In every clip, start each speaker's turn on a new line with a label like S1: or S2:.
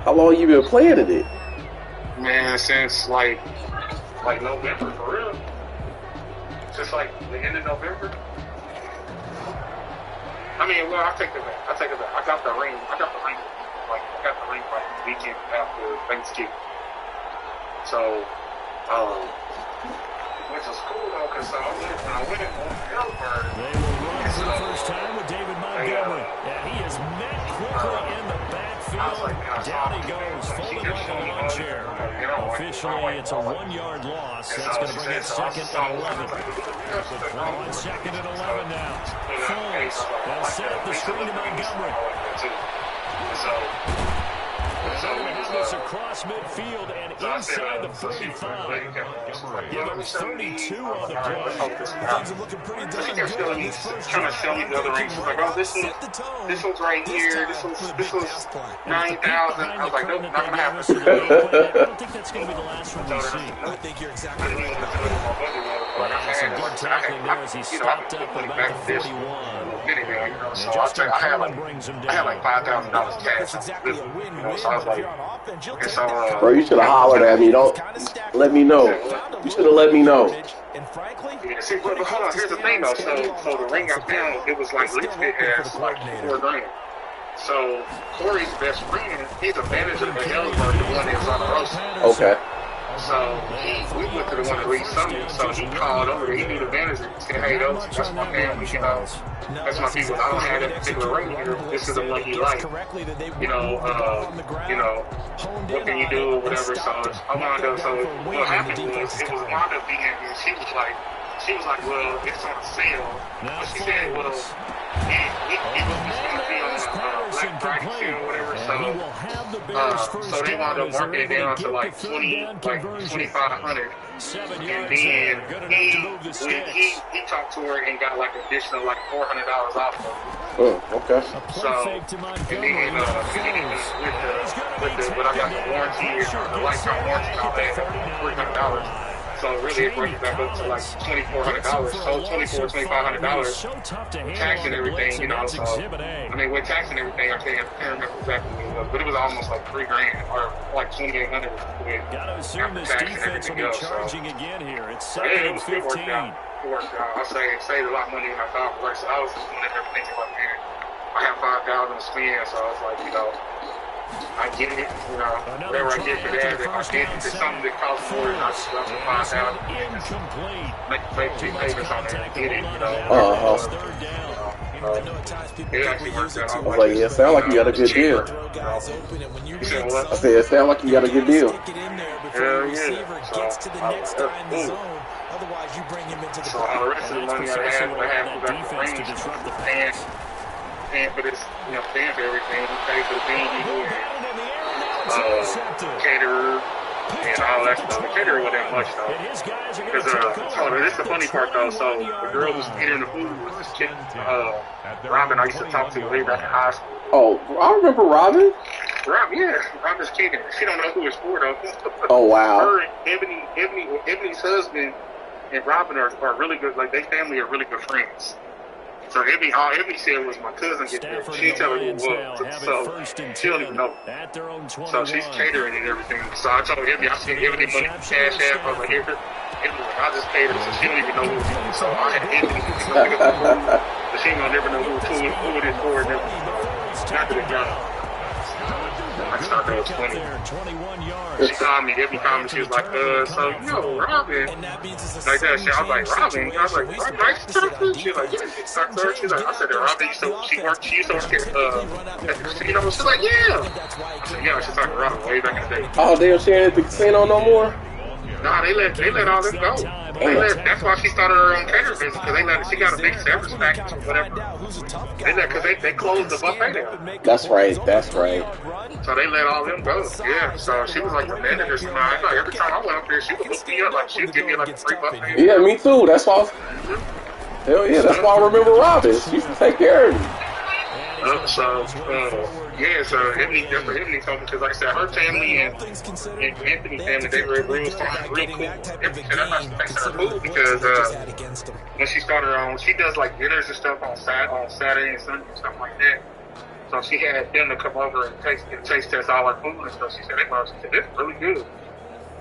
S1: How long you been playing in it?
S2: Man, since like November, for real. Just like the end of November. I mean, well, I take it back. I got the ring. Like, I got the ring like the weekend after Thanksgiving. So, which was cool though, because I went in Hillsburg.
S3: They will run for the first time with David Montgomery. Yeah, he is met quickly in the backfield. Down he goes, folded like a lawn chair. Officially, it's a 1-yard loss. That's going to bring it second and 11. On second and 11 now. Foles will set up the screen to Montgomery. So we have this across midfield and inside the 45. Give him 32 on the play.
S4: Things are looking pretty darn good.
S2: Trying to sell me the other rings. She's like, oh, this one's right here. This one's 9,000. I was like, nope, not gonna happen.
S3: I don't think that's going to be the last one we see.
S4: I think you're exactly right.
S3: Some good tackling there as he stopped up about the 41.
S2: So I had like $5,000 cash. So I was like, and so,
S1: Bro, you should have hollered at me. Don't let me know. You should have let me know.
S2: yeah, see, but hold on, here's the thing though. So the ring I found, it was like listed as like $4,000. So Corey's best friend, he's a manager of Ellsworth, the one that's on the roast.
S1: Okay.
S2: So we went to the one to read something. So he called over there. He knew the manager. He said, "Hey, that's my family. You know, that's my people. I don't have that particular ring here. This is the one you like. You know, what can you do or whatever." So I wound up. So what happened was it was wound up being. She was like, "Well, it's on sale." But she said, "Well, it's going to be on Black Friday sale or whatever." So they wound up marking it down to like 2,500. And then he talked to her and got like additional like $400 off of it.
S1: Oh, okay.
S2: So and then with the but I got the warranty, the lifetime warranty and all that, $300. So really it brings it back up to like $2,400. So $2,500 tax and everything, you know. So I mean with tax and everything, I can't remember exactly what it was, but it was almost like $3,000 or like $2,800
S3: Got to assume this defense will be charging again here. It's second and 15.
S2: It worked out. I saved a lot of money when I thought. So I was just thinking like, man, I have $5,000 to spend, so I was like, you know, I get it, you know, whatever I get for that, if I get it, it's something that costs more than I just love to find out. Make payments on it and get it, you know. It actually works out.
S1: I was like, yeah, it sounds like you got a good deal.
S2: You said what?
S1: I said, it sounds like you got a good deal.
S2: Hell yeah. So all the rest of the money I have to back the range paying for this, you know, paying for everything. We pay for the venue and caterer and all that stuff. The caterer wasn't that much though. Because this is the funny part though. So the girl who's catering the food was this chick, Robin. I used to talk to way back in high school.
S1: Oh, I remember Robin.
S2: Robin's catering. She don't know who it's for though.
S1: Oh wow.
S2: Her and Ebony's husband and Robin are really good. Like, they family are really good friends. So all Ebony said was my cousin get there. She didn't tell her who it was. So she don't even know. So she's catering and everything. So I told Ebony, I said, Ebony money cash app. I was like, here. Ebony, I just paid her. So she don't even know who it is. So I had Ebony to pick up the food. But she ain't gonna never know who it is for and everything. Not that it got. I just thought that was funny. She called me, Ebony called me, she was like, so, yo, Robin. Like that shit. I was like, Robin? I was like, Robin, nice to talk to you. She was like, yeah, she talked to her. She's like, I said, Robin, she used to work at the casino. She's like, yeah. I said, yeah, she's talking to Robin way back in the day.
S1: Oh, they don't share at the casino no more?
S2: Nah, they let all them go. That's why she started her own catering business, because she got a big severance package or whatever. Because they closed the buffet down.
S1: That's right.
S2: So they let all them go. Yeah. So she was like the manager. So I know every time I went up there, she would hook me up. Like, she would give me like a free buffet.
S1: Yeah, me too. That's why. Hell yeah, that's why I remember Robin. She used to take care of me.
S2: So Ebony told me, because like I said, her family and Anthony's family, they were real cool. Ebony said, I'm not thanks to her food, because when she started she does like dinners and stuff on Saturday and Sunday and stuff like that. So she had them to come over and taste test all our food and stuff. She said, "This is really good."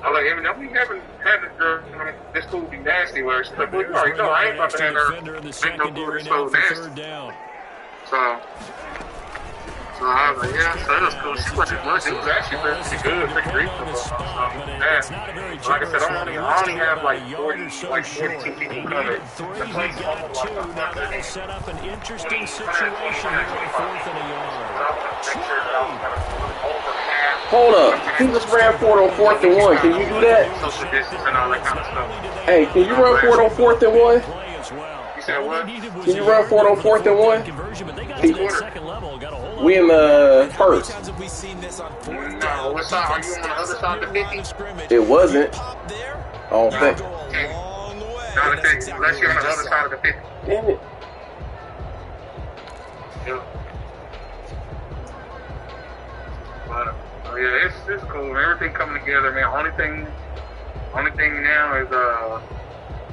S2: I was like, "Hey, we haven't had this girl. This food be nasty." Where she's like, "Well, you already know I ain't about to have her make no food that's so nasty." So I was like, "Yeah, so it was cool." She wasn't much. It was actually pretty good. Pretty great football. Like I said, I only have like 42 people coming. The place is almost like 100.
S3: Set up an interesting situation here on 4th and a yard.
S1: Hold up. He just ran for it on 4th and 1. Can you do that?
S2: Social distance and all that kind of stuff.
S1: Hey, can you run for it on 4th and 1?
S2: You said what?
S1: Can you run for it on 4th and 1? We in the first.
S2: No, what side? Are you on the other side of the 50?
S1: It wasn't. Oh, thank.
S2: Unless you're on the other side of the 50.
S1: Damn it.
S2: Yeah. But, yeah, it's cool. Everything coming together, man. Only thing now is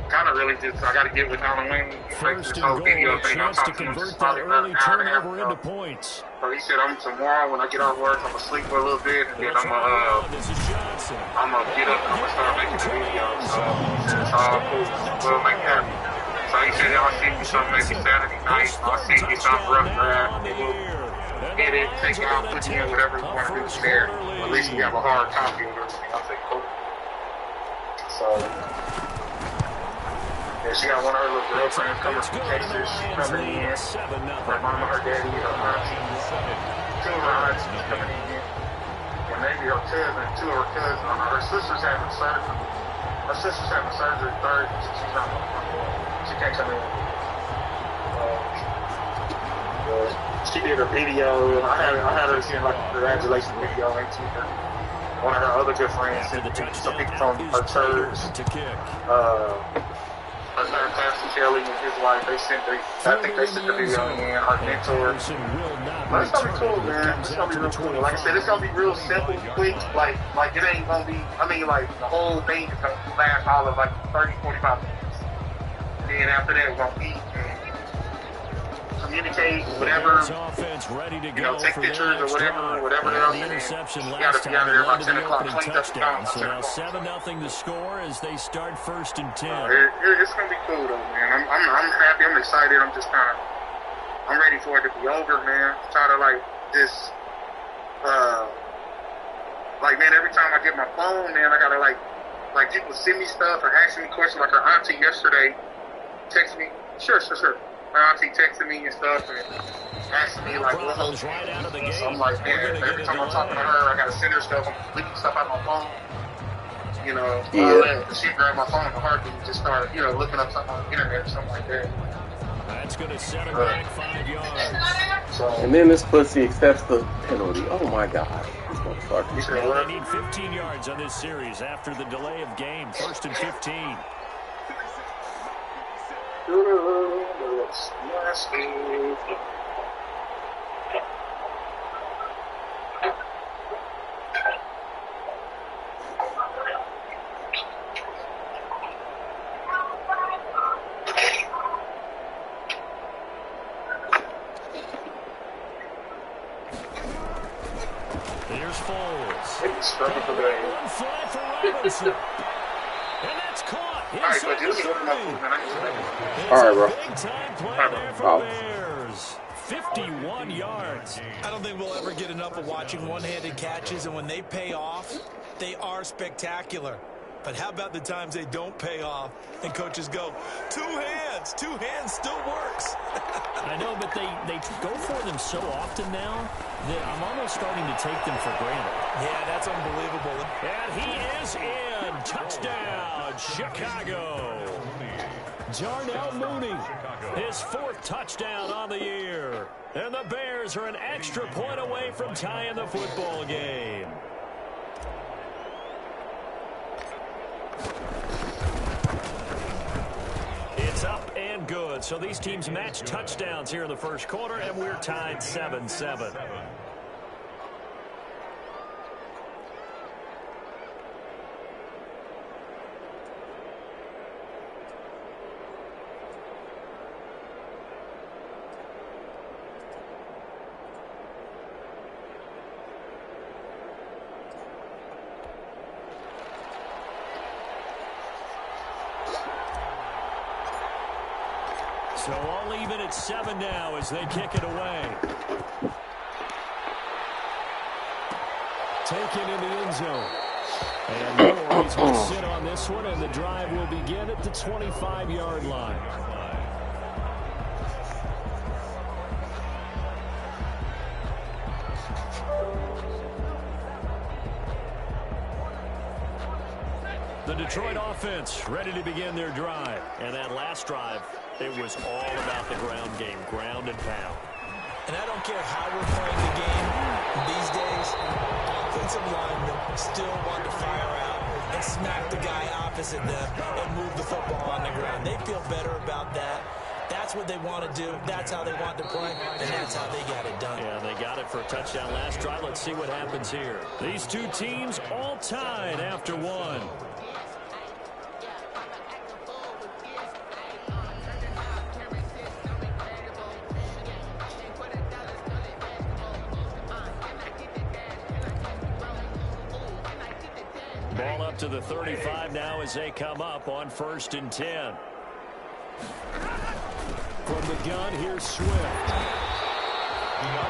S2: kind of really just I got to get with Halloween.
S3: First and goal, a chance to convert that early turnover into points.
S2: So he said, tomorrow when I get off work, I'm gonna sleep for a little bit, and then I'm gonna get up and I'm gonna start making the video. So he said it's all cool. We'll make it happen. So he said, I'll send you something maybe Saturday night. I'll send you something rough draft. We'll get it, take it out, put you in whatever you want to do there. At least we have a hard copy of everything. I'll say cool. So. Yeah, she got one of her little girlfriends coming from Texas. She's coming in. Her mama, her daddy, her aunties. Two of her aunties coming in. And maybe her cousin, two of her cousins. Her sister's having surgery. Her sister's having surgery Thursday, so she's not going to come in. She can't come in. She did a video. I had her send like a congratulations video into her. One of her other good friends sent some people from her church. Pastor Kelly and his wife, I think they sent the video in, our mentor. But it's gonna be cool, man. It's gonna be real cool. Like I said, it's gonna be real simple, quick. Like it ain't gonna be, like the whole thing is gonna last all of like 30, 45 minutes. And then after that, we're gonna eat and communicate, whatever, take pictures or whatever else.
S3: Interception
S2: You gotta be out of there by 10 o'clock, cleaned up and gone.
S3: So now 7-0 the score as they start 1st and 10.
S2: It's gonna be cool though, man. I'm happy. I'm excited. I'm just I'm ready for it to be over, man. I'm tired of this. Man, every time I get my phone, man, I gotta people send me stuff or ask me questions. Like her auntie yesterday texted me. Sure. My auntie texted me and stuff and asking me what host. So I'm like, man, every time I'm talking to her, I gotta send her stuff. I'm leaving stuff out my phone. All that. She grabbed my phone in a heartbeat and just started, looking up something on the internet or something like that.
S3: That's gonna set him back 5 yards.
S1: And then this pussy accepts the penalty. Oh my God. This motherfucker.
S3: They need 15 yards on this series after the delay of game. 1st and 15. Here's Foles. One fly for Robinson. And that's caught.
S1: All right, bro.
S3: Big time play there for Bears. 51 yards.
S4: I don't think we'll ever get enough of watching one-handed catches, and when they pay off, they are spectacular. But how about the times they don't pay off and coaches go, two hands still works.
S3: I know, but they go for them so often now that I'm almost starting to take them for granted.
S4: Yeah, that's unbelievable.
S3: And he is in. Touchdown, Chicago. Darnell Mooney, his 4th touchdown on the year. And the Bears are an extra point away from tying the football game. It's up and good. So these teams match touchdowns here in the first quarter, and we're tied 7-7. So all even at 7 now as they kick it away. Taken in the end zone. And Moore will sit on this one, and the drive will begin at the 25-yard line. The Detroit offense ready to begin their drive. And that last drive, it was all about the ground game, ground and pound.
S4: And I don't care how we're playing the game these days, offensive linemen still want to fire out and smack the guy opposite them and move the football on the ground. They feel better about that. That's what they want to do. That's how they want to play, and that's how they got it done.
S3: Yeah, they got it for a touchdown last drive. Let's see what happens here. These two teams all tied after one. Ball up to the 35 now as they come up on 1st and 10. From the gun, here's Swift.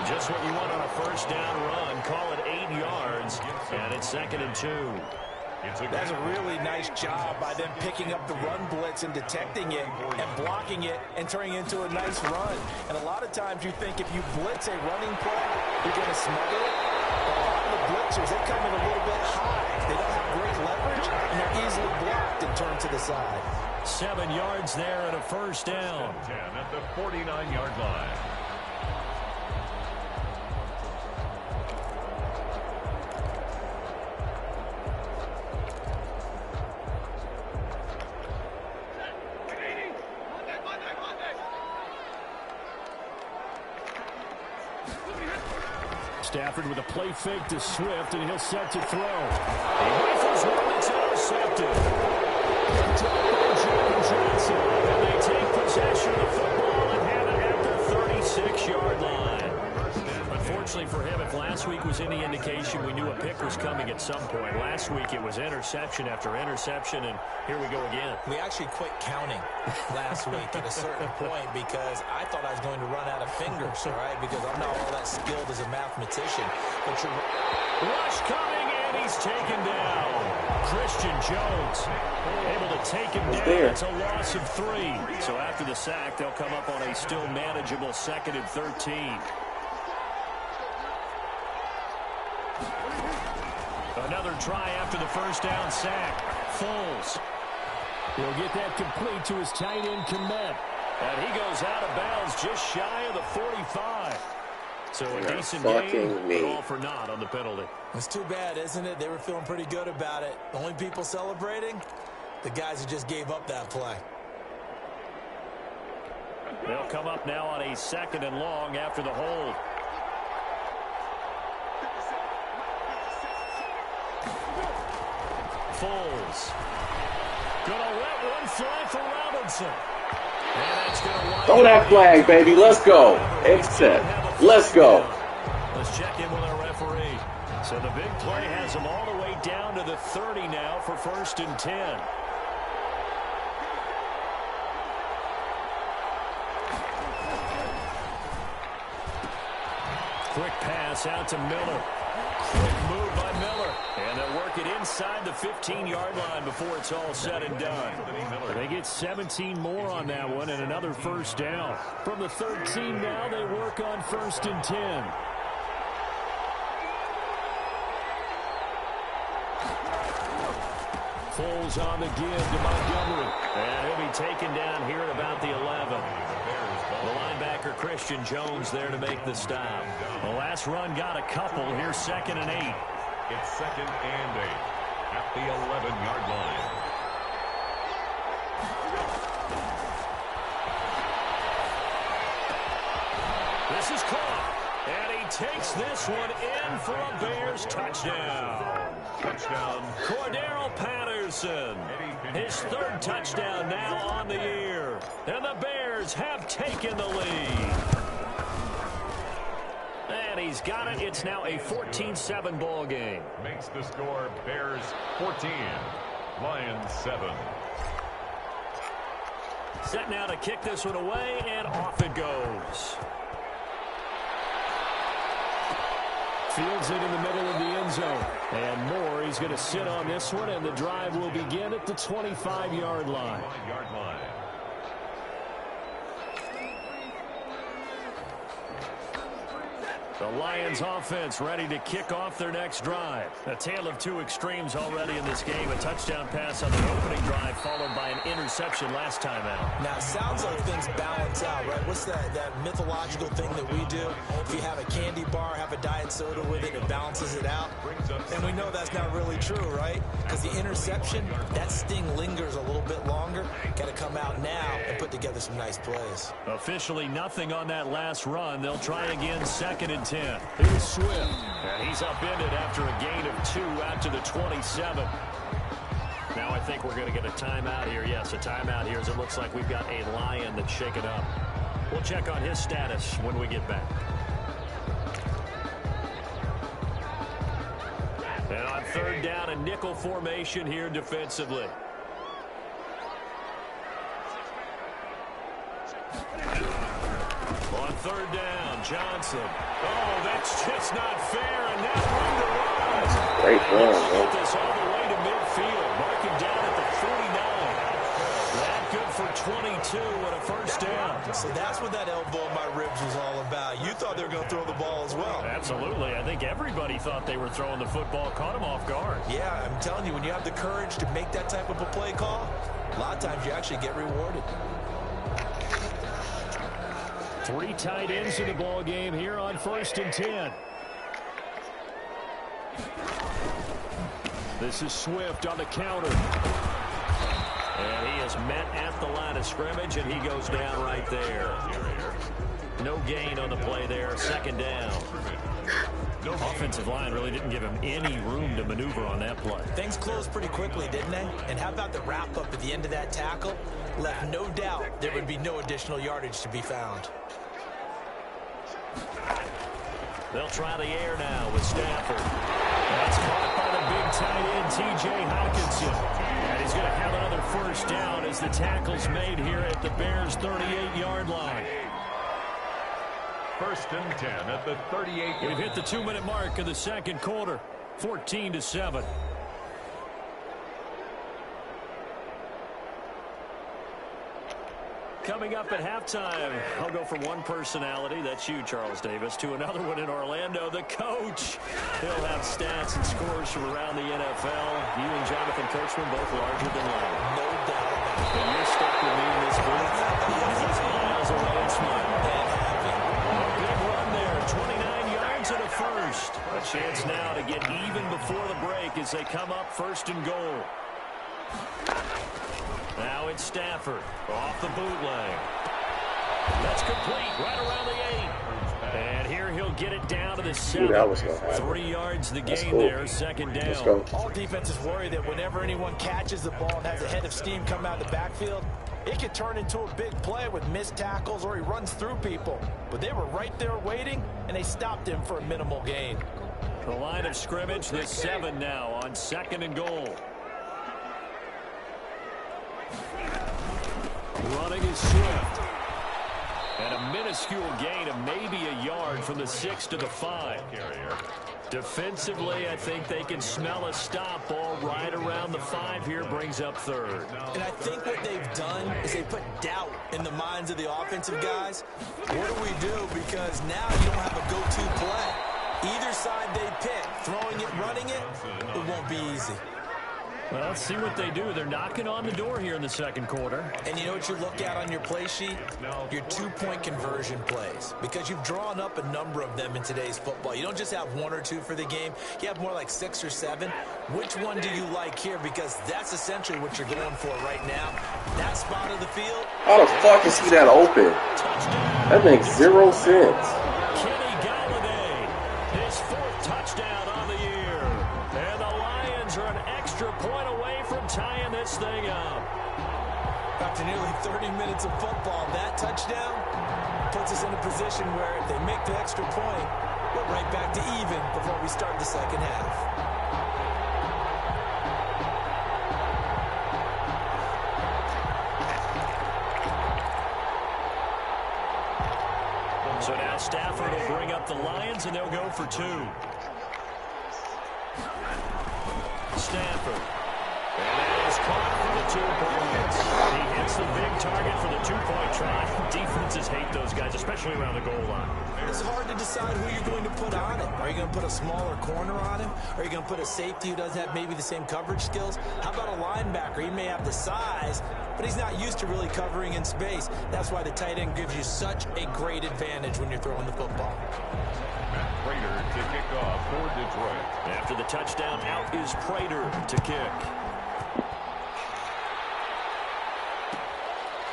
S3: Just what you want on a first down run. Call it 8 yards, and it's 2nd and 2.
S4: That's a really nice job by them picking up the run blitz and detecting it and blocking it and turning it into a nice run. And a lot of times you think if you blitz a running play, you're going to smother it. But a lot of the blitzers, they come in a little bit high. They don't have great leverage, and they're easily blocked and turned to the side.
S3: 7 yards there and a first down.
S5: 10 at the 49-yard line.
S3: Stafford with a play fake to Swift, and he'll set to throw. He rifles one that's intercepted. Johnson, and they take possession of the football and have it at the 36-yard line. Unfortunately for him, if last week was any indication, we knew a pick was coming at some point. Last week it was interception after interception, and here we go again.
S4: We actually quit counting last week at a certain point because I thought I was going to run out of fingers, all right, because I'm not all that skilled as a mathematician. But you're...
S3: Rush coming, and he's taken down. Christian Jones able to take him down. It's a loss of 3. So after the sack, they'll come up on a still manageable 2nd and 13. Another try after the first down sack. Foles will get that complete to his tight end, Kmet. And he goes out of bounds just shy of the 45. So a decent game, but all for naught on the penalty.
S4: It's too bad, isn't it? They were feeling pretty good about it. The only people celebrating, the guys who just gave up that play.
S3: They'll come up now on a 2nd and long after the hold. Foles. Gonna let one fly for Robinson. And that's gonna
S1: throw that flag, baby. Let's go. It's set. Let's go.
S3: Let's check in with our referee. So the big play has them all the way down to the 30 now for 1st and 10. Quick pass out to Miller. Quick move by Miller. And they'll work it inside the 15-yard line before it's all said and done. They get 17 more on that one and another first down. From the 13 now, they work on 1st and 10. Foles on the give to Montgomery. And he'll be taken down here at about the 11. The linebacker Christian Jones there to make the stop. The last run got a couple. Here's 2nd and 8.
S5: It's 2nd and 8 at the 11-yard line.
S3: This is caught. And he takes this one in for a Bears touchdown.
S5: Touchdown.
S3: Cordero Patterson. His 3rd touchdown now on the year. And the Bears have taken the lead. And he's got it. It's now a 14-7 ball game.
S5: Makes the score Bears 14, Lions 7.
S3: Set now to kick this one away, and off it goes. Fields it in the middle of the end zone. And Moore, he's going to sit on this one, and the drive will begin at the 25-yard line. The Lions offense ready to kick off their next drive. A tale of two extremes already in this game. A touchdown pass on the opening drive followed by an interception last time out.
S4: Now, it sounds like things balance out, right? What's that mythological thing that we do? If you have a candy bar, have a diet soda with it, it balances it out. And we know that's not really true, right? Because the interception, that sting lingers a little bit longer. Got to come out now and put together some nice plays.
S3: Officially nothing on that last run. They'll try again 2nd and 10. Here's Swift. And he's upended after a gain of 2 out to the 27. Now I think we're going to get a timeout here. Yes, a timeout here as it looks like we've got a Lion that's shaken up. We'll check on his status when we get back. And on 3rd down, a nickel formation here defensively. On 3rd down, Johnson. Oh, that's just not fair, and now room to run.
S1: Great run, man.
S3: Get this all the way to midfield. Mark him down at the 49. That good for 22 and a 1st down.
S4: So that's what that elbow in my ribs was all about. You thought they were going to throw the ball as well.
S3: Absolutely. I think everybody thought they were throwing the football. Caught him off guard.
S4: Yeah, I'm telling you, when you have the courage to make that type of a play call, a lot of times you actually get rewarded.
S3: 3 tight ends in the ball game here on 1st and 10. This is Swift on the counter. And he is met at the line of scrimmage, and he goes down right there. No gain on the play there. 2nd down. Offensive line really didn't give him any room to maneuver on that play.
S4: Things closed pretty quickly, didn't they? And how about the wrap-up at the end of that tackle? Left no doubt there would be no additional yardage to be found.
S3: They'll try the air now with Stafford. That's caught by the big tight end, T.J. Hockenson. And he's going to have another 1st down as the tackle's made here at the Bears' 38-yard line.
S5: 1st and 10 at the 38.
S3: We've hit the 2-minute mark of the 2nd quarter. 14-7. Coming up at halftime, I'll go from one personality, that's you, Charles Davis, to another one in Orlando, the coach. He'll have stats and scores from around the NFL. You and Jonathan Coachman both larger than life.
S4: No doubt about it.
S3: And you're stuck with me in this booth. He's miles away and smiling. A big run there, 29 yards and a 1st. A chance now to get even before the break as they come up 1st and goal. Now it's Stafford off the bootleg. That's complete right around the 8. And here he'll get it down to the 7.
S1: That was gonna happen.
S3: 3 yards the gain
S1: cool.
S3: there, 2nd down.
S1: Let's go.
S4: All defenses worry that whenever anyone catches the ball and has a head of steam come out of the backfield, it could turn into a big play with missed tackles or he runs through people. But they were right there waiting, and they stopped him for a minimal gain.
S3: The line of scrimmage, the 7 now on 2nd and goal. Running is Swift. And a minuscule gain of maybe a yard from the 6 to the 5. Defensively, I think they can smell a stop ball right around the 5 here, brings up 3rd.
S4: And I think what they've done is they put doubt in the minds of the offensive guys. What do we do? Because now you don't have a go-to play. Either side they pick, throwing it, running it, it won't be easy.
S3: Well, let's see what they do. They're knocking on the door here in the 2nd quarter.
S4: And you know what you look at on your play sheet? Your 2-point conversion plays. Because you've drawn up a number of them in today's football. You don't just have 1 or 2 for the game. You have more like 6 or 7. Which one do you like here? Because that's essentially what you're going for right now. That spot of the field.
S1: How the fuck is he that open? That makes 0 sense.
S3: Kenny Galladay, his 4th touchdown on the year. And the Lions are an extra point away from tying this thing up.
S4: After nearly 30 minutes of football, that touchdown puts us in a position where if they make the extra point, we're right back to even before we start the 2nd half.
S3: Stafford will bring up the Lions, and they'll go for 2. Stafford. And that is caught for the 2 points. He hits the big target for the 2-point try. Defenses hate those guys, especially around the goal line.
S4: It's hard to decide who you're going to put on it. Are you going to put a smaller corner on him? Are you going to put a safety who doesn't have maybe the same coverage skills? How about a linebacker? He may have the size, but he's not used to really covering in space. That's why the tight end gives you such a great advantage when you're throwing the football.
S5: Prater to kick off for Detroit.
S3: After the touchdown, out is Prater to kick.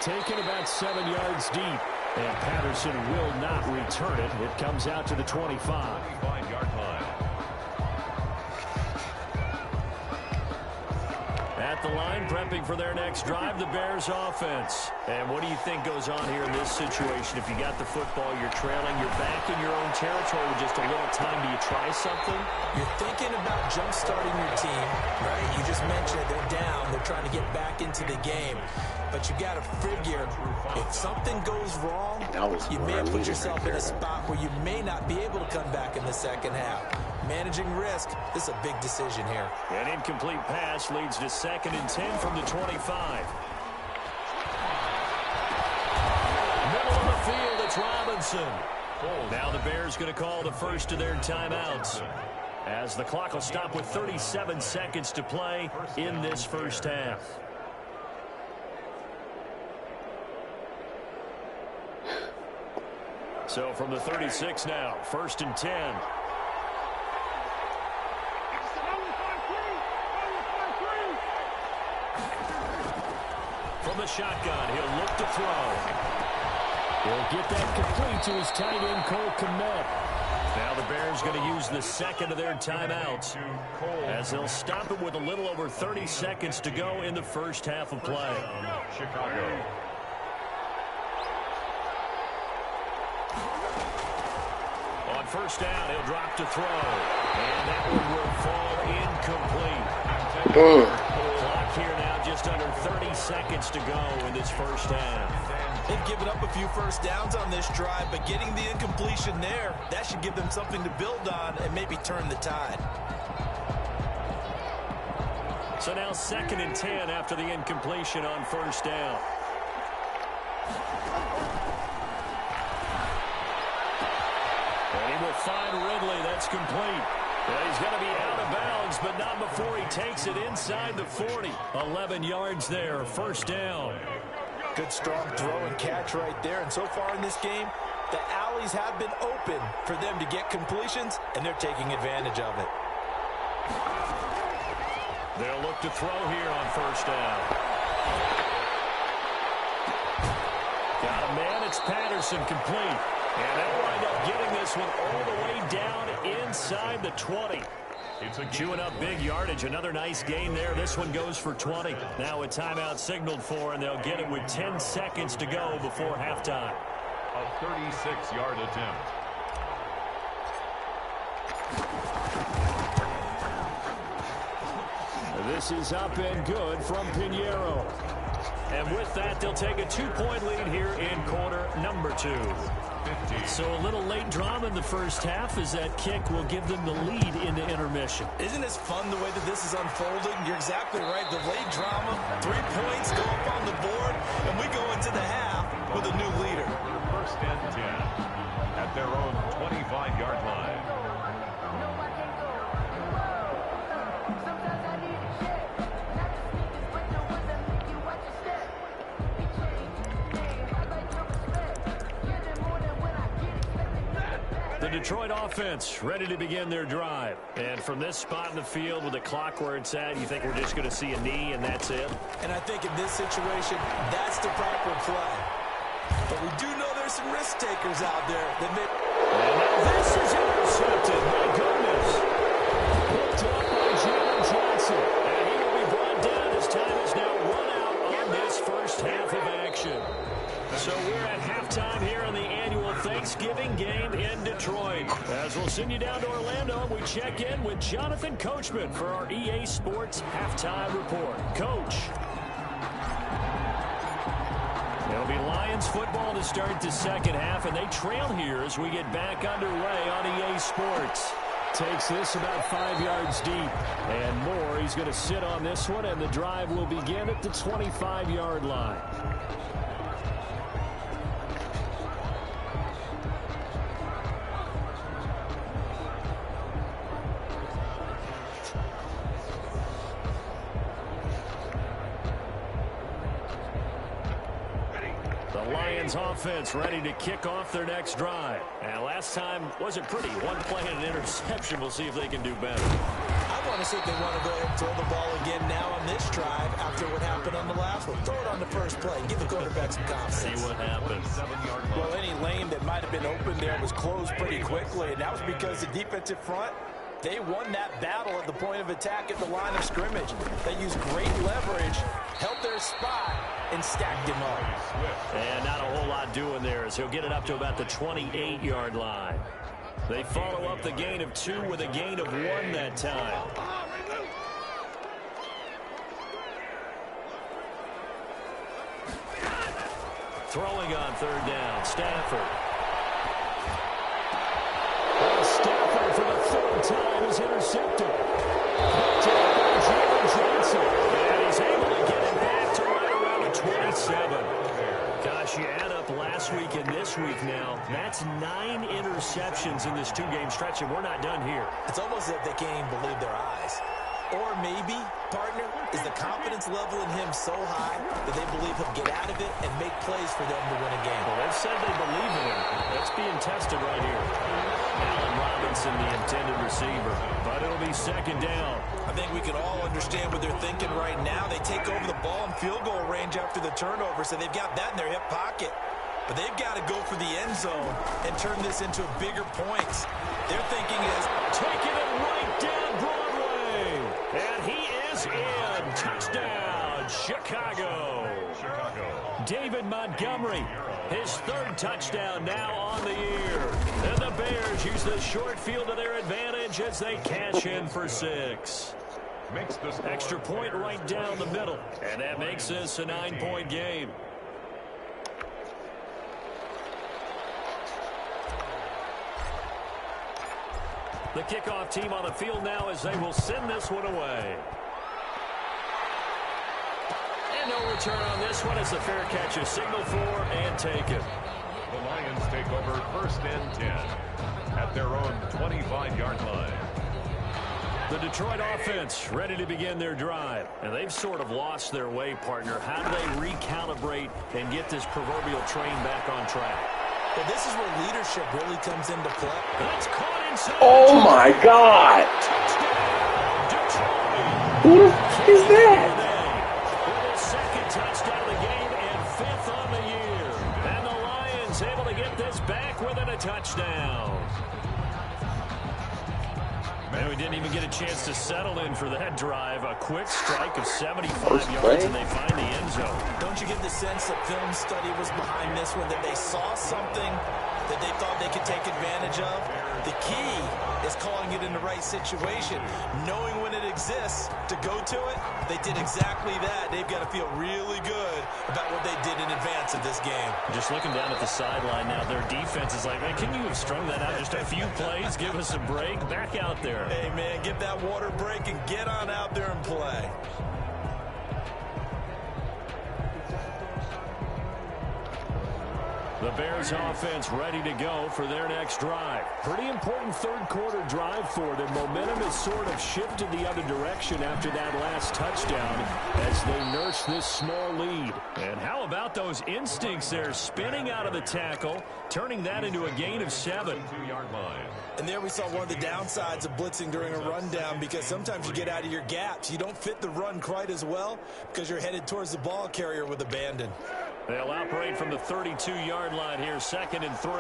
S3: Taken about 7 yards deep. And Patterson will not return it. It comes out to the 25.
S5: 25-yard line.
S3: At the line, prepping for their next drive, the Bears offense. And what do you think goes on here in this situation? If you got the football, you're trailing, you're back in your own territory with just a little time. Do you try something?
S4: You're thinking about jump-starting your team, right? You just mentioned it. They're down. They're trying to get back into the game. But you got to figure, if something goes wrong, you may put yourself in a spot where you may not be able to come back in the second half. Managing risk, this is a big decision here.
S3: An incomplete pass leads to 2nd and 10 from the 25. Middle of the field, it's Robinson. Now the Bears going to call the first of their timeouts, as the clock will stop with 37 seconds to play in this first half. So from the 36 now, 1st and 10. From the shotgun, he'll look to throw. He'll get that complete to his tight end, Cole Kmet. Now the Bears going to use the 2nd of their timeouts, as they'll stop it with a little over 30 seconds to go in the first half of play.
S5: Chicago.
S3: On 1st down, he'll drop to throw. And that one will fall incomplete. Clock here now, just under 30 seconds to go in this first half.
S4: They've given up a few first downs on this drive, but getting the incompletion there, that should give them something to build on and maybe turn the tide.
S3: So now 2nd and 10 after the incompletion on 1st down. And he will find Ridley. That's complete. Well, he's going to be out of bounds, but not before he takes it inside the 40. 11 yards there, 1st down.
S4: Good strong throw and catch right there. And so far in this game, the alleys have been open for them to get completions, and they're taking advantage of it.
S3: They'll look to throw here on 1st down. Got a man, it's Patterson, complete. And they'll wind up getting this one all the way down inside the 20. Chewing up big yardage. Another nice gain there. This one goes for 20. Now a timeout signaled for, and they'll get it with 10 seconds to go before halftime.
S5: A 36-yard attempt.
S3: This is up and good from Pinheiro. And with that, they'll take a 2-point lead here in quarter number 2. So a little late drama in the first half, as that kick will give them the lead into intermission.
S4: Isn't this fun the way that this is unfolding? You're exactly right. The late drama, 3 points go up on the board, and we go into the half with a new leader.
S5: 1st and 10 at their own 25-yard line.
S3: The Detroit offense ready to begin their drive. And from this spot in the field with the clock where it's at, you think we're just going to see a knee and that's it?
S4: And I think in this situation, that's the proper play. But we do know there's some risk takers out there that may...
S3: And now this is intercepted. My goodness. Picked up by Jalen Johnson. And he will be brought down. His time is now run out on this first half of action. So we're at halftime here on the annual Thanksgiving game in Detroit. As we'll send you down to Orlando, we check in with Jonathan Coachman for our EA Sports Halftime Report. Coach. It'll be Lions football to start the second half, and they trail here as we get back underway on EA Sports. Takes this about 5 yards deep. And more, he's going to sit on this one, and the drive will begin at the 25-yard line. Lions offense ready to kick off their next drive. And last time wasn't pretty. One play and an interception. We'll see if they can do better.
S4: I want to see if they want to go ahead and throw the ball again now on this drive after what happened on the last one. Throw it on the first play. Give the quarterback some confidence.
S3: See what happens.
S4: Well, any lane that might have been open there was closed pretty quickly, and that was because the defensive front, they won that battle at the point of attack at the line of scrimmage. They used great leverage, held their spot, and stacked him up.
S3: And not a whole lot doing there as he'll get it up to about the 28-yard line. They follow up the gain of 2 with a gain of 1 that time. Throwing on third down, Stafford. Stafford for the third time is intercepted. Johnson. And he's able to get it back to right around the 27. Gosh, you add up last week and this week now. That's 9 interceptions in this 2-game stretch, and we're not done here.
S4: It's almost as if they can't even believe their eyes. Or maybe, partner, is the confidence level in him so high that they believe he'll get out of it and make plays for them to win a game.
S3: Well, they've said they believe in him. That's being tested right here. Allen Robinson, the intended receiver. But it'll be second down.
S4: I think we can all understand what they're thinking right now. They take over the ball in field goal range after the turnover, so they've got that in their hip pocket. But they've got to go for the end zone and turn this into bigger points. Their thinking is
S3: taking it right down Broadway. And he is in. Touchdown, Chicago. David Montgomery, his 3rd touchdown now on the year. And the Bears use the short field to their advantage as they cash in for 6. Extra point right down the middle. And that makes this a 9-point game. The kickoff team on the field now as they will send this one away. And no return on this one as the fair catch is signaled for and taken.
S5: The Lions take over 1st and 10 at their own 25-yard line.
S3: The Detroit offense ready to begin their drive. And they've sort of lost their way, partner. How do they recalibrate and get this proverbial train back on track?
S4: Well, this is where leadership really comes into play.
S3: That's caught inside.
S1: Oh, my God. Who the f*** is that?
S3: With his 2nd touchdown of the game and 5th on the year. And the Lions able to get this back within a touchdown. And we didn't even get a chance to settle in for that drive. A quick strike of 75 yards, and they find the end zone.
S4: Don't you get the sense that film study was behind this one, that they saw something that they thought they could take advantage of? The key is calling it in the right situation, knowing when it exists to go to it. They did exactly that. They've got to feel really good about what they did in advance of this game.
S3: Just looking down at the sideline now, their defense is like, man, can you have strung that out just a few plays? Give us a break. Back out there.
S4: Hey, man, get that water break and get on out there and play.
S3: The Bears offense ready to go for their next drive. Pretty important 3rd quarter drive for them. Momentum has sort of shifted the other direction after that last touchdown as they nurse this small lead. And how about those instincts there, spinning out of the tackle, turning that into a gain of 7.
S5: 2-yard line.
S4: And there we saw one of the downsides of blitzing during a rundown, because sometimes you get out of your gaps. You don't fit the run quite as well because you're headed towards the ball carrier with abandon.
S3: They'll operate from the 32-yard line here, 2nd and 3.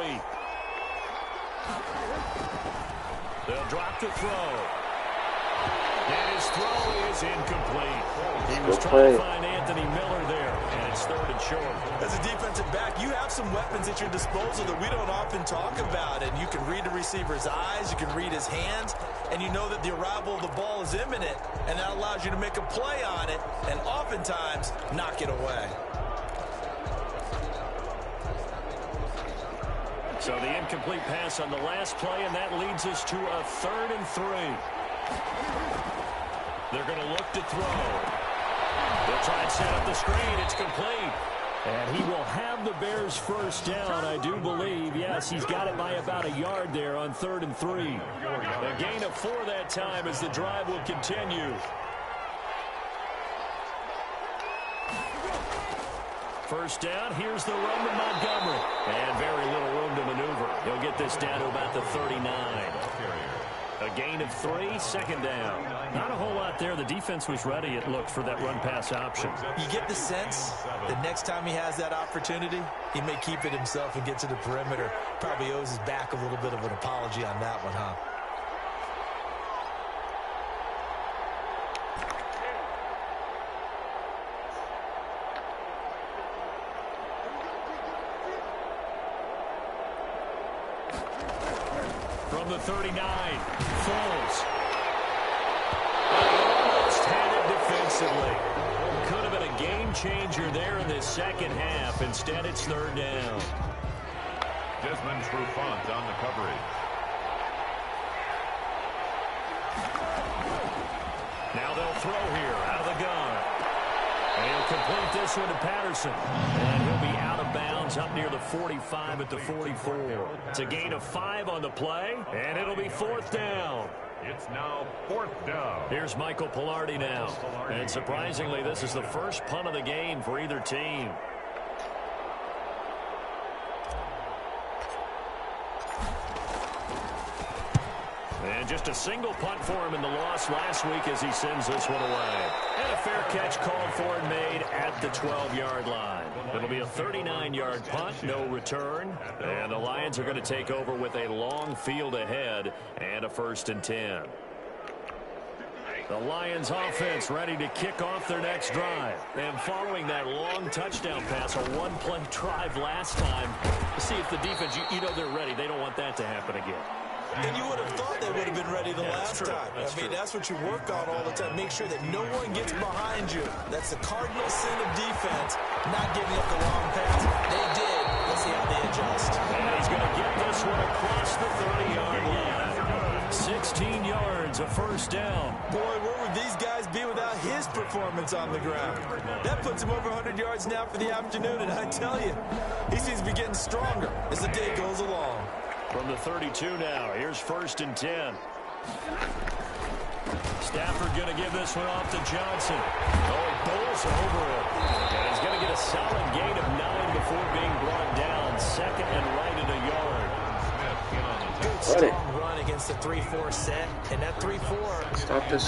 S3: They'll drop to throw. And his throw is incomplete. He was trying to find Anthony Miller there, and it's 3rd and short.
S4: As a defensive back, you have some weapons at your disposal that we don't often talk about, and you can read the receiver's eyes, you can read his hands, and you know that the arrival of the ball is imminent, and that allows you to make a play on it and oftentimes knock it away.
S3: So the incomplete pass on the last play, and that leads us to a 3rd and 3. They're going to look to throw. They'll try and set up the screen. It's complete. And he will have the Bears first down, I do believe. Yes, he's got it by about a yard there on 3rd and 3. A gain of 4 that time as the drive will continue. First down, here's the run to Montgomery. And very little room to maneuver. He'll get this down to about the 39. A gain of 3, 2nd down. Not a whole lot there. The defense was ready, it looked, for that run-pass option.
S4: You get the sense that next time he has that opportunity, he may keep it himself and get to the perimeter. Probably owes his back a little bit of an apology on that one, huh?
S3: From the 39, Foles. Almost had it defensively. Could have been a game changer there in this second half. Instead, it's 3rd down.
S5: Desmond Trufant on the coverage.
S3: Now they'll throw here out of the gun. And he'll complete this one to Patterson. And he'll be out of bounds up near the 45 at the 44. It's a gain of 5 on the play, and it'll be 4th down.
S5: It's now 4th down.
S3: Here's Michael Palardy now. And surprisingly, this is the first punt of the game for either team. And just a single punt for him in the loss last week as he sends this one away. And a fair catch called for and made at the 12-yard line. It'll be a 39-yard punt, no return. And the Lions are going to take over with a long field ahead and a 1st and 10. The Lions offense ready to kick off their next drive. And following that long touchdown pass, a one-play drive last time, to see if the defense, you know they're ready. They don't want that to happen again.
S4: And you would have thought they would have been ready the last time. That's what you work on all the time. Make sure that no one gets behind you. That's the cardinal sin of defense, not giving up the long pass. They did. Let's see how they adjust.
S3: And he's going to get this one across the 30-yard line. 16 yards, a 1st down.
S4: Boy, where would these guys be without his performance on the ground? That puts him over 100 yards now for the afternoon, and I tell you, he seems to be getting stronger as the day goes along.
S3: From the 32 now, here's 1st and 10. Stafford going to give this one off to Johnson. Oh, he bowls over it. And he's going to get a solid gain of 9 before being brought down. 2nd and right at a yard.
S4: Good strong run against the 3-4 set. And that 3-4,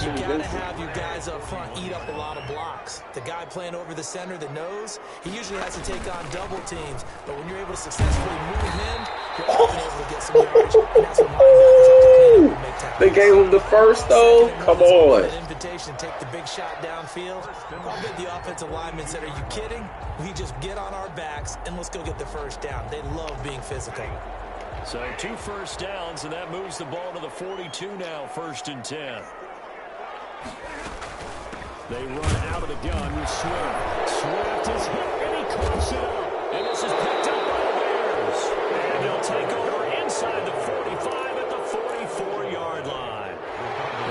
S4: you got to have your guys up front eat up a lot of blocks. The guy playing over the center, the nose, he usually has to take on double teams. But when you're able to successfully move him, you're often able to get some yardage. And that's what linebackers have to clean up and make tackles.
S1: They gave him the first, though? Come on.
S4: An invitation, take the big shot downfield. I'll bet the offensive lineman said, are you kidding? We just get on our backs and let's go get the first down. They love being physical.
S3: So 2 1st downs, and that moves the ball to the 42 now, 1st and 10. They run out of the gun with Swift. Swift is hit, and he clips it up. And this is picked up by the Bears. And they'll take over inside the 45 at the 44-yard line.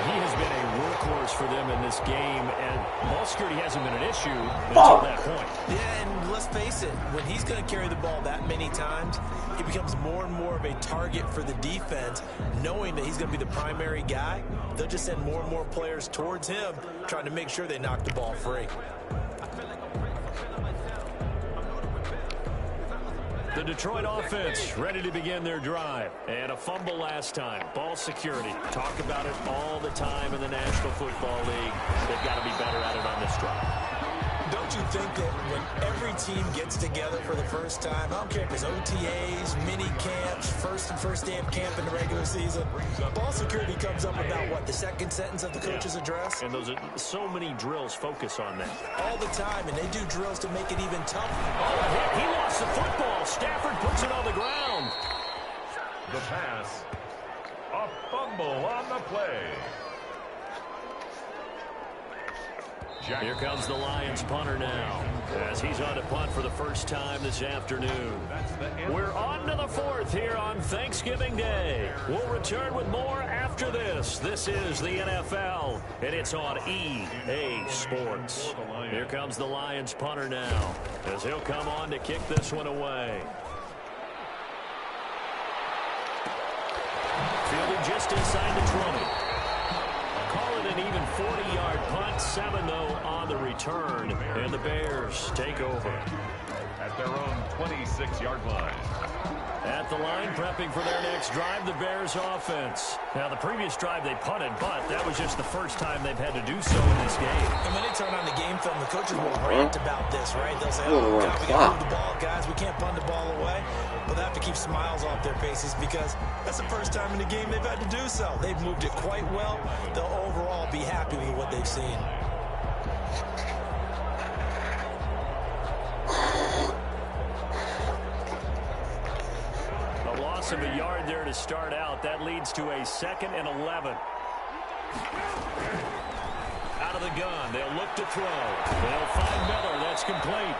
S3: He has been a workhorse for them in this game, and ball security hasn't been an issue until that point.
S4: Yeah, and let's face it, when he's going to carry the ball that many times, he becomes more and more of a target for the defense, knowing that he's going to be the primary guy. They'll just send more and more players towards him, trying to make sure they knock the ball free.
S3: The Detroit offense ready to begin their drive. And a fumble last time. Ball security. Talk about it all the time in the National Football League. They've got to be better at it on this drive.
S4: Don't you think that when every team gets together for the first time, I don't care if it's OTAs, mini camps, first day of camp in the regular season, ball security comes up about what, the second sentence of the coach's address?
S3: And those are so many drills focus on that.
S4: All the time, and they do drills to make it even tougher.
S3: Oh, he lost the football. Stafford puts it on the ground.
S5: The pass. A fumble on the play.
S3: Here comes the Lions punter now, as he's on to punt for the first time this afternoon. We're on to the fourth here on Thanksgiving Day. We'll return with more after this. This is the NFL, and it's on EA Sports. Here comes the Lions punter now, as he'll come on to kick this one away. Fielded just inside the 20. Call it an even 40-yard punt, 7 though on the return, and the Bears take over
S5: at their own 26-yard line.
S3: At the line, prepping for their next drive, the Bears offense. Now, the previous drive they punted, but that was just the first time they've had to do so in this game.
S4: And when they turn on the game film, the coaches will rant about this, right? They'll say, oh, God, we got to move the ball, guys. We can't punt the ball away. But they have to keep smiles off their faces because that's the first time in the game they've had to do so. They've moved it quite well. They'll overall be happy with what they've seen.
S3: A loss of a yard there to start out. That leads to a 2nd and 11. Out of the gun. They'll look to throw. They'll find Miller. That's complete.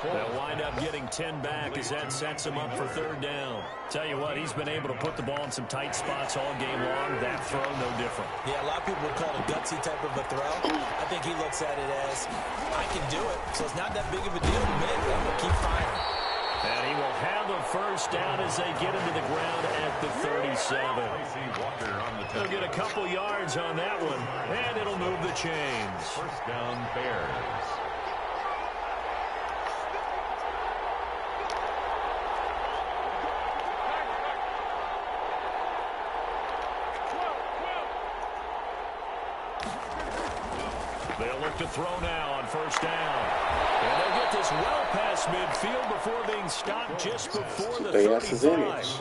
S3: They'll wind up getting 10 back as that sets him up for 3rd down. Tell you what, he's been able to put the ball in some tight spots all game long. That throw, no different.
S4: Yeah, a lot of people would call it a gutsy type of a throw. I think he looks at it as, I can do it, so it's not that big of a deal to me. I'm going to keep firing.
S3: And he will have a 1st down as they get into the ground at the 37. They'll get a couple yards on that one, and it'll move the chains.
S5: 1st down, Bears.
S3: They'll look to throw now on 1st down. And they'll get this well past midfield before being stopped just before the 35.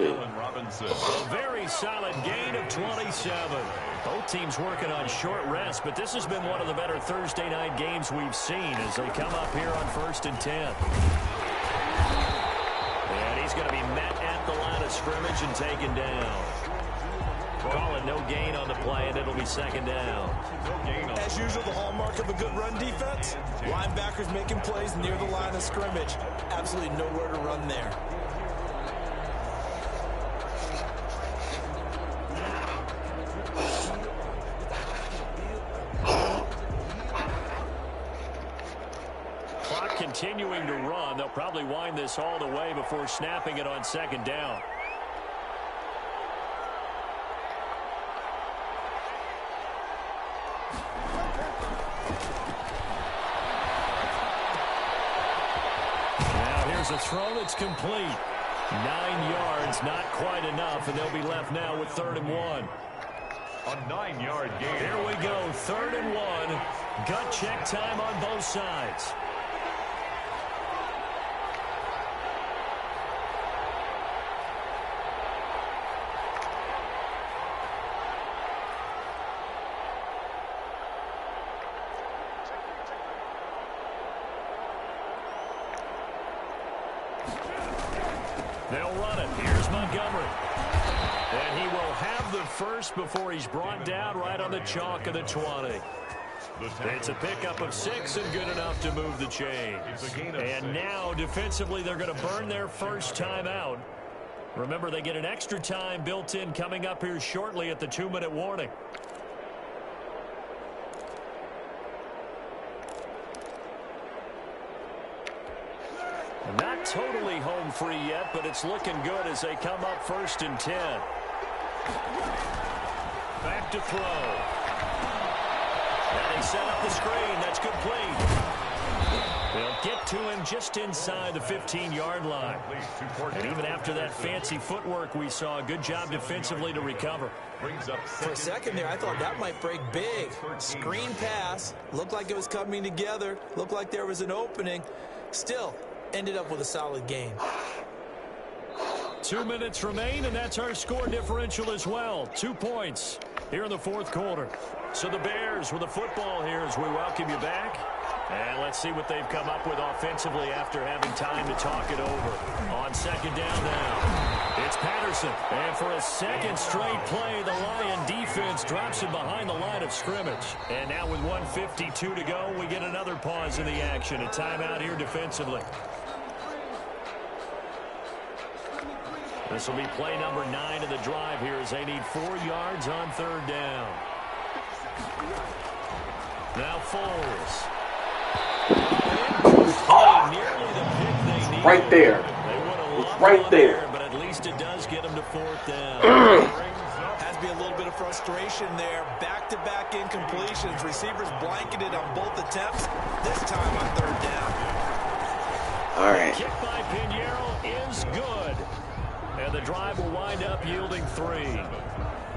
S3: A very solid gain of 27. Both teams working on short rest, but this has been one of the better Thursday night games we've seen as they come up here on 1st and 10. And he's going to be met at the line of scrimmage and taken down. Call it no gain on the play, and it'll be 2nd down.
S4: As usual, the hallmark of a good run defense, linebackers making plays near the line of scrimmage. Absolutely nowhere to run there.
S3: Clock continuing to run. They'll probably wind this all the way before snapping it on 2nd down. A throw that's complete. 9 yards, not quite enough, and they'll be left now with 3rd and 1.
S5: A 9-yard gain.
S3: Here we go, 3rd and 1. Gut check time on both sides. They'll run it. Here's Montgomery. And he will have the 1st before he's brought down right on the chalk of the 20. It's a pickup of 6 and good enough to move the chains. And now, defensively, they're going to burn their 1st time out. Remember, they get an extra time built in coming up here shortly at the 2-minute warning. Not totally home free yet, but it's looking good as they come up 1st and 10. Back to throw. And they set up the screen. That's complete. They'll get to him just inside the 15-yard line. And even after that fancy footwork we saw, good job defensively to recover.
S4: For a second there, I thought that might break big. Screen pass. Looked like it was coming together. Looked like there was an opening. Still, ended up with a solid gain.
S3: 2 minutes remain, and that's our score differential as well. 2 points here in the 4th quarter. So the Bears with the football here as we welcome you back. And let's see what they've come up with offensively after having time to talk it over. On 2nd down now. It's Patterson. And for a second straight play, the Lion defense drops him behind the line of scrimmage. And now with 1:52 to go, we get another pause in the action. A timeout here defensively. This will be play number 9 of the drive here as they need 4 yards on 3rd down. Now Foles. Nearly the pick they need.
S1: Right there. It's right there.
S3: But at least it does get them to 4th down.
S4: Has to be a little bit of frustration there. Back-to-back incompletions. Receivers blanketed on both attempts. This time on 3rd down.
S1: All right.
S3: Kick by Pinheiro is good. And the drive will wind up yielding 3.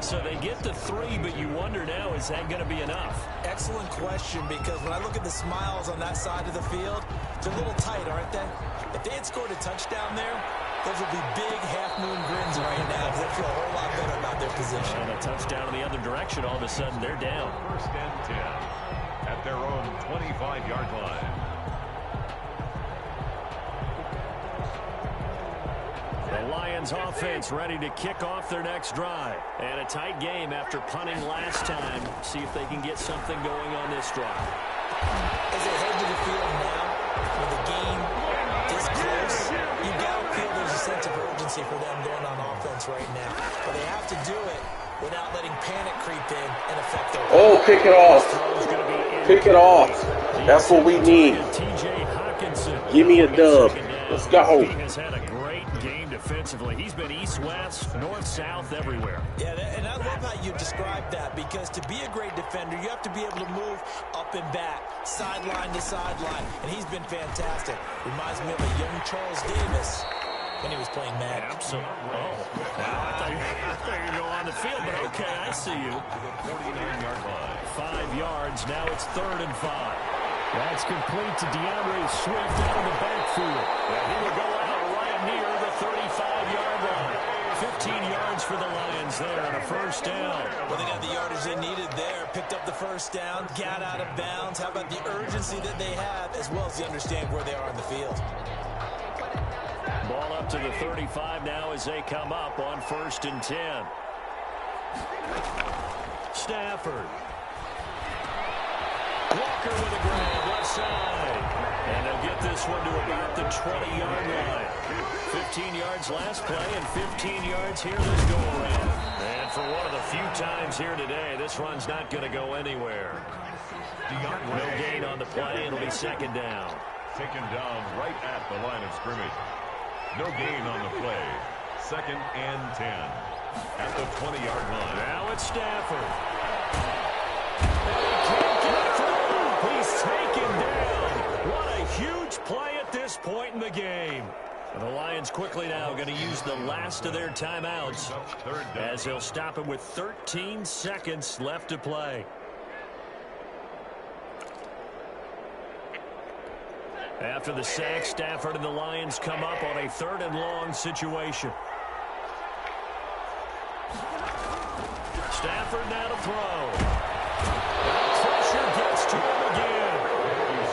S3: So they get to 3, but you wonder now, is that going to be enough?
S4: Excellent question, because when I look at the smiles on that side of the field, they're a little tight, aren't they? If they had scored a touchdown there, those would be big half-moon grins right now, because they feel a whole lot better about their position.
S3: And a touchdown in the other direction, all of a sudden they're down.
S5: 1st and 10 at their own 25-yard line.
S3: The Lions offense ready to kick off their next drive. And a tight game after punting last time. See if they can get something going on this drive.
S4: As they head to the field now, with the game this close, you gotta feel there's a sense of urgency for them going on offense right now. But they have to do it without letting panic creep in and affect their
S1: Oh, pick it off. Pick it off. That's what we need. Give me a dub. Let's go.
S3: He has had a great game defensively. He's been east-west, north-south, everywhere.
S4: Yeah, and I love how you described that, because to be a great defender, you have to be able to move up and back, sideline to sideline, and he's been fantastic. Reminds me of a young Charles Davis when he was playing Madden.
S3: Absolutely. Oh, wow. I thought you were going on the field, but okay, I see you.
S5: 49-yard line.
S3: 5 yards. Now it's 3rd and 5. That's complete to DeAndre Swift out of the backfield. And he will go out right near the 35-yard line. 15 yards for the Lions there on a 1st down.
S4: Well, they got the yardage they needed there. Picked up the 1st down, got out of bounds. How about the urgency that they have, as well as they understand where they are in the field.
S3: Ball up to the 35 now as they come up on 1st and 10. Stafford. Walker with a grab, left side. And they'll get this one to about the 20-yard line. 15 yards last play and 15 yards here this go-around. And for one of the few times here today, this run's not going to go anywhere. No gain on the play. It'll be 2nd down.
S5: Taken down right at the line of scrimmage. No gain on the play. 2nd and 10 at the 20-yard line.
S3: Now it's Stafford. He's taken down. What a huge play at this point in the game. And the Lions quickly now going to use the last of their timeouts as they'll stop it with 13 seconds left to play. After the sack, Stafford and the Lions come up on a 3rd and long situation. Stafford now to throw. Pressure gets to him again.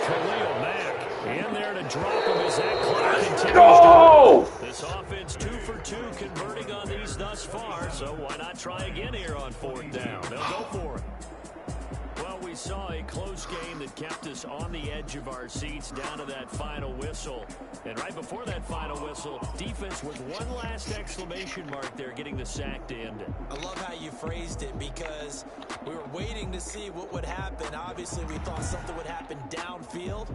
S3: Khalil Mack in there to drop him as that clock continues.
S1: Go!
S3: This offense 2 for 2 converting on these thus far, so why not try again here on 4th down? They'll go for it. Well, we saw a close game that kept us on the edge of our seats down to that final whistle. And right before that final whistle, defense with one last exclamation mark there, getting the sack to end it.
S4: I love how you phrased it, because we were waiting to see what would happen. Obviously, we thought something would happen downfield.